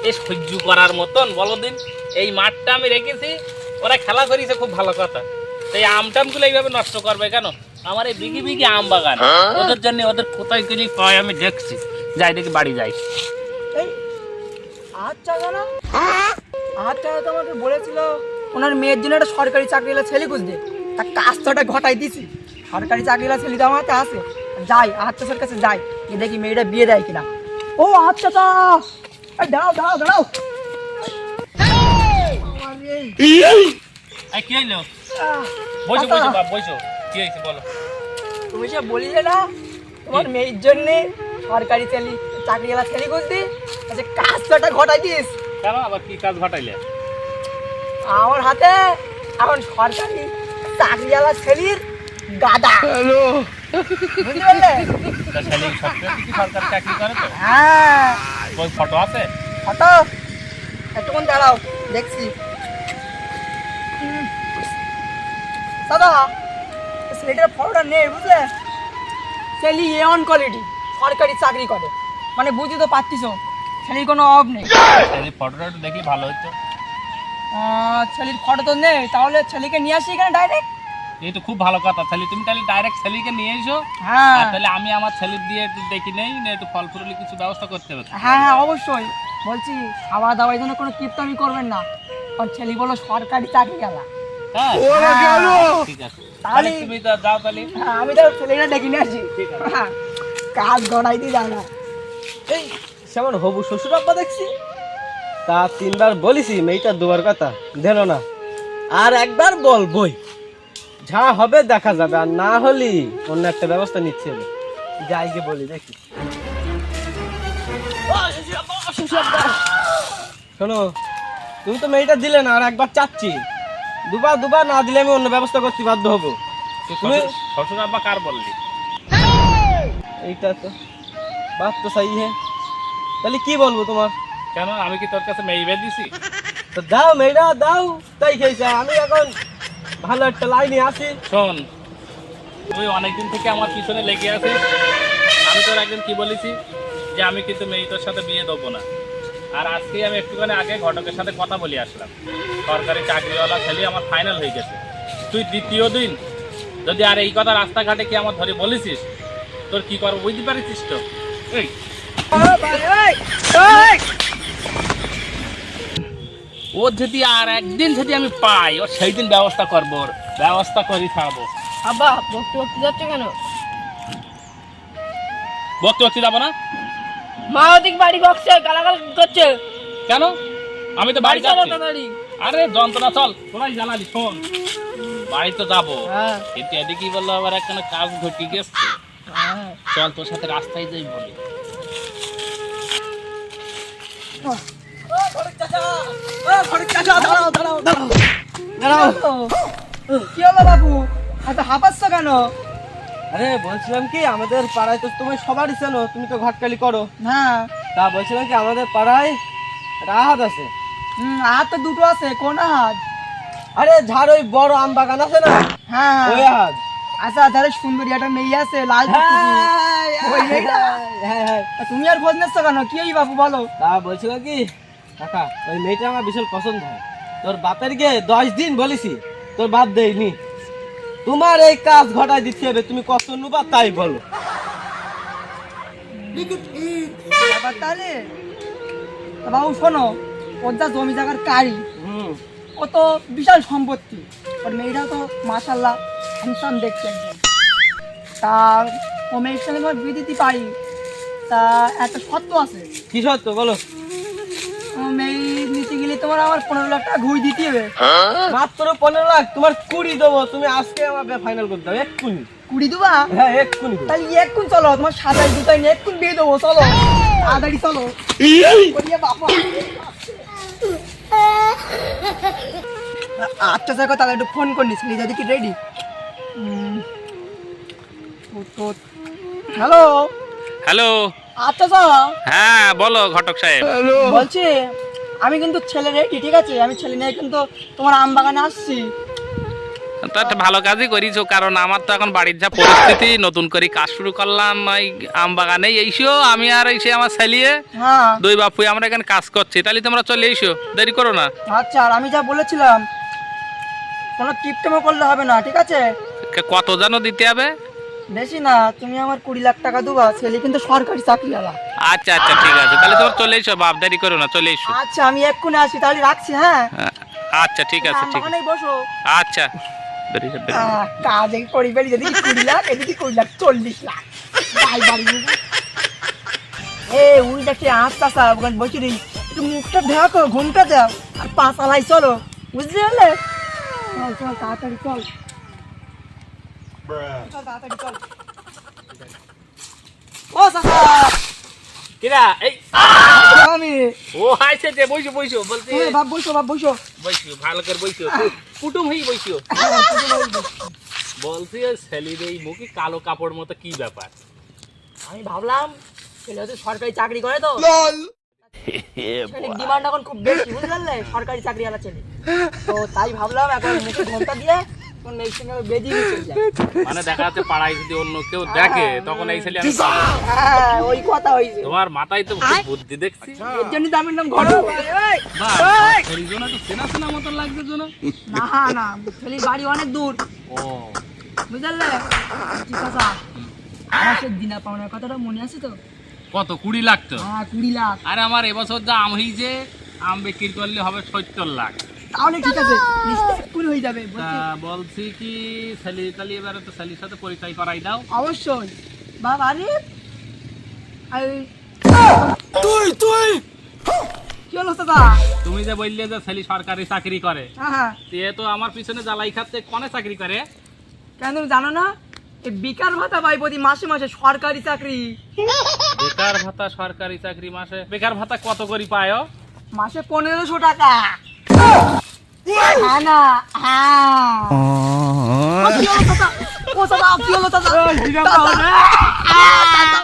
এই সহ্য করার মতন বলো দিন, এই মাঠটা আমি রেখেছি, ওরা খেলা করেছে খুব ভালো কথা। এই আমটামগুলো এইভাবে নষ্ট করবে কেন? আমার এই বিঘি বিঘি আম বাগান, ওদের জন্য ওদের কোথায় গেলি পায় আমি দেখছি। যাই দেখি বাড়ি যাই। এই আচ্ছা কেন আচ্ছা তো আমাকে বলেছিল ওনার মেয়ের জন্য একটা সরকারি চাকরিওয়ালা ছেলে খুঁজতে, তা কাজটা ঘটাই দিছি। সরকারি চাকরিওয়ালা ছেলে তো আমার হাতে আছে, যাই আচ্ছা স্যার কাছে যাই, গিয়ে দেখি মেয়েটা বিয়ে দেয় কিনা। ও আচ্ছা তা দাঁড়াও দাঁড়াও দাঁড়াও। এই কি হইলো? বসো বসো বাপ বসো, কি হয়েছে বলো। তুমি সে বলিলে না তোমার মেয়ের জন্য সরকারি চাকরিওয়ালা ছেলে খুঁজতে, আচ্ছা কাজটা ঘটাই দিস। কেন আবার কি কাজ ঘটাইলে? আমার হাতে এখন সরকারি চাকরিওয়ালা ছেলের গাদা। বুঝতে পারলে? তা ছেলে কি সত্যি কি সরকারি চাকরি করে তো? হ্যাঁ ওই ফটো আছে? ফটো একটুক্ষণ দাঁড়াও দেখছি। দাদা ছেলেটার ফটোটা নেই বুঝলে, ছেলে এ1 কোয়ালিটি সরকারি চাকরি করে, মানে বুঝতে তো পারতিস ছেলের কোনো অভাব নেই। ছেলের ফটোটা একটু দেখলে ভালো হতো। ছেলের ফটো তো নেই, তাহলে ছেলেকে নিয়ে আসি এখানে ডাইরেক্ট। এই তো খুব ভালো কথা, তাহলে তুমি তাহলে ডাইরেক্ট ছেলেকে নিয়ে এসো। হ্যাঁ আর তাহলে আমি আমার ছেলের দিয়ে একটু দেখি নেই না, একটু ফল ফুরলি কিছু ব্যবস্থা করতে হবে। হ্যাঁ হ্যাঁ অবশ্যই বলছি, খাওয়া দাওয়ার জন্য কোনো কিপ্তামি করবেন না, কারণ ছেলে বলো সরকারি চাকরি গেলা। হ্যাঁ ঠিক আছে, তাহলে তাহলে তুমি তো যাও তাহলে। হ্যাঁ আমি তো ছেলেটা ডেকে নিয়ে আসি। ঠিক আছে। হ্যাঁ, কাজ গড়াই দিয়ে যায় না। এই সেমন হবু শ্বশুর আব্বা দেখছি, তা 3বার বলিছি মেয়েটা দুবার কথা দিল না, আর একবার বলবই, যা হবে দেখা যাবে, আর না হলি অন্য একটা ব্যবস্থা নিচ্ছে। যাই গিয়ে বলি দেখি। শোনো, তুমি তো মেয়েটা দিলে না, আর একবার চাচ্ছি, দুবার না দিলে আমি অন্য ব্যবস্থা করতে বাধ্য হবো। তুমি শ্বশুর আব্বা কার বললি? এইটা তো বাত তো সাই হে, তাহলে কি বলবো তোমার? কেন আমি কি তোর কাছে মেয়ে দিছি? তো দাও মেয়েরা দাও, তাই খেয়েছে। আমি এখন ভালো একটা লাইনে আছি। শোন, তুই অনেকদিন থেকে আমার পিছনে লেগে আছিস। আমি তোর একদিন কি বলেছি যে আমি কিন্তু মেয়ে তোর সাথে বিয়ে দেবো না। আর আজকে আমি একটুখানি আগে ঘটকের সাথে কথা বলে আসলাম, সরকারি চাকরিওয়ালা ছেলে আমার ফাইনাল হয়ে গেছে। তুই দ্বিতীয় দিন যদি আর এই কথা রাস্তাঘাটে কি আমার ধরে বলেছিস, তোর কি করবো বুঝতে পারিস তো? এই ও যদি আর একদিন যদি আমি পাই, ওর সেই দিন ব্যবস্থা করবো, ওর ব্যবস্থা করি ছাড়বো। আব্বা বকতে বকতে যাচ্ছে কেন? বকতে বকতে যাবো না? মা ওদিক বাড়ি বকছে, গালাগাল করছে। কেন? আমি তো বাড়ি চলো যাচ্ছি। তাড়াতাড়ি। আরে যন্ত্রণা, চল তোরাই জ্বালালি। শোন, বাড়ি তো যাবো, হ্যাঁ কিন্তু এদিকেই বললো আবার একখানে কাজ ঘটে গেছে। হ্যাঁ চল তোর সাথে রাস্তায় যাই বলি। দাঁড়াও দাঁড়াও দাঁড়াও দাঁড়াও। কি হলো বাবু, এত হাঁপাচ্ছ কেন? আরে বলছিলাম কি, আমাদের পাড়ায় তো তুমি সবারই চেনো, তুমি তো ঘটকালি করো। হ্যাঁ তা বলছিলাম কি, আমাদের পাড়ায় একটা আহাত আছে। হাত তো দুটো আছে, কোন হাত? আরে ঝাড় ওই বড় আম বাগান আছে না, হ্যাঁ ওই আহাত। আচ্ছা তাহলে সুন্দরী একটা মেয়ে আছে লাল টুকটুকি। ওই মেয়েটা? হ্যাঁ। তা তুমি আর খোঁজ নিচ্ছ কেন, কি এই বাবু বলো? তা বলছিলাম কি কাকা, ওই মেয়েটা আমার বিশাল পছন্দ হয়। তোর বাপের গিয়ে 10 দিন বলেছি, তোর বাপ দেয়নি। তোমার এই কাজ ঘটাই দিতে হবে, তুমি কত নেবা তাই বলো। ব্যাপার তাহলে তা বাবু শোনো, ওর যা জমি জায়গার কারি, ও তো বিশাল সম্পত্তি, ওর মেয়েটা তো মাশাল্লাহ হ্যান্ডসাম দেখছে একদম। তা ও মেয়ের সঙ্গে তোমার বিয়ে দিতে পারি, তা একটা শর্ত আছে। কি সত্য বলো? ও মেয়ে নিতে গেলে তোমার আমার 15 লাখ টাকা ঘুষ দিতে হবে। মাত্র 15 লাখ? তোমার 20 দেবো, তুমি আজকে আমার ফাইনাল করতে হবে এক্ষুনি। 20 দেবা? হ্যাঁ এক্ষুনি দেবো। তাহলে এক্ষুন চলো, তোমার সাদাই দুটাই নিয়ে এক্ষুন বিয়ে দেবো, চলো তাড়াতাড়ি চলো। ওরে বাবা। আচ্ছা দেখো তাহলে একটু ফোন করনিস, ছেলে কি রেডি? Hello hello. আচ্ছা স্যার হ্যাঁ বলো ঘটক সাহেব। বলছি আমি কিন্তু ছেলে রেডি, ঠিক আছে? আমি ছেলে নিয়ে কিন্তু তোমার আম বাগানে আসছি। তো একটা ভালো কাজই করিছো, কারণ আমার তো এখন বাড়ির যা পরিস্থিতি, নতুন করে কাজ শুরু করলাম এই আম বাগানে এইসো, আমি আর এসে আমার ছেলিয়ে হ্যাঁ দুই বাপুই আমরা এখানে কাজ করছি, তাহলে তোমরা চলে এসো, দেরি করো না। আচ্ছা, আর আমি যা বলেছিলাম কোনো কিপটেমো করলে হবে না, ঠিক আছে? কত যেন দিতে হবে? বেশি না, তুমি আমার 20 লাখ টাকা দেবা, ছেলে কিন্তু সরকারি চাকরিওয়ালা। আচ্ছা আচ্ছা ঠিক আছে, তাহলে তোমরা চলে এসো বাপ, দেরি করো না, চলে এসো। আচ্ছা, আমি এক্ষুনি আসি, তাহলে রাখছি। হ্যাঁ আচ্ছা ঠিক আছে, ঠিক আছে, ওখানেই বসো। আচ্ছা বেরিয়ে যাবে। কাজে করি বেরি, যদি 20 লাখ এদিকে 20 লাখ 40 লাখ তাই বাড়ি নেবো। উই দেখে আস্তে আস্তে ওখানে বসে দিই, একটু মুখটা ঢাকো, ঘুমটা দাও, আর পাশালাই চলো, বুঝতে পারলে? চল চল তাড়াতাড়ি চল, চল তাড়াতাড়ি চল। ও চাচা, কিরা এই আমি ও আইছে যে বইসো বইসো বলতে বাপ বসো, বাপ বসো। বইসো, ভালো করে বইসো, কুটুম হই বইসো। বলছি ওই ছেলির এই মুখে কালো কাপড় মতো কি ব্যাপার? আমি ভাবলাম ছেলে হয়তো সরকারি চাকরি করে, তো ছেলের ডিমান্ড এখন খুব বেশি, বুঝতে পারলে? সরকারি চাকরিওয়ালা ছেলে, তো তাই ভাবলাম এখন মুখে ঘোমটা দিয়ে কোন এই সঙ্গে বেদিয়ে চলে যায়। মানে দেখা যাচ্ছে পাড়ায় যদি অন্য কেউ দেখে তখন এই ছেলে আমি পাবো। হ্যাঁ, ওই কথা হইছে, তোমার মাথায় তো খুব বুদ্ধি দেখছি। এর জন্য তো আমার নাম ঘটক। বাহ, ছেলির জন্য তো চেনা চেনা মতো লাগছে জন্য। না না, ছেলের বাড়ি অনেক দূর, ও বুঝলে? ঠিক আছে, আমার সে দিনা পাওনার কথাটা মনে আছে তো? কত 20 লাখ তো? হ্যাঁ 20 লাখ। আরে আমার এবছর যা আম হয়েছে, আম বিক্রি করলে হবে 70 লাখ। তাহলে ঠিক আছে, পুরো হয়ে যাবে। তা বলছি কি ছেলি তালি এবারে তো ছেলির সাথে পরিচয় করাই দাও। অবশ্যই বাবা। আরে তুই কি হলো দাদা? তুমি যে বললে যে ছেলি সরকারি চাকরি করে, হ্যাঁ, সে তো আমার পিছনে জ্বালাই খাচ্ছে, কোনে চাকরি করে? কেন তুমি জানো না? এই বেকার ভাতা পাই প্রতি মাসে মাসে, সরকারি চাকরি। বেকার ভাতা সরকারি চাকরি, মাসে বেকার ভাতা কত করে পায়? মাসে 1500 টাকা। হ্যাঁ না, হ্যাঁ। ও কি হলো দাদা? ও দাদা কি হলো দাদা?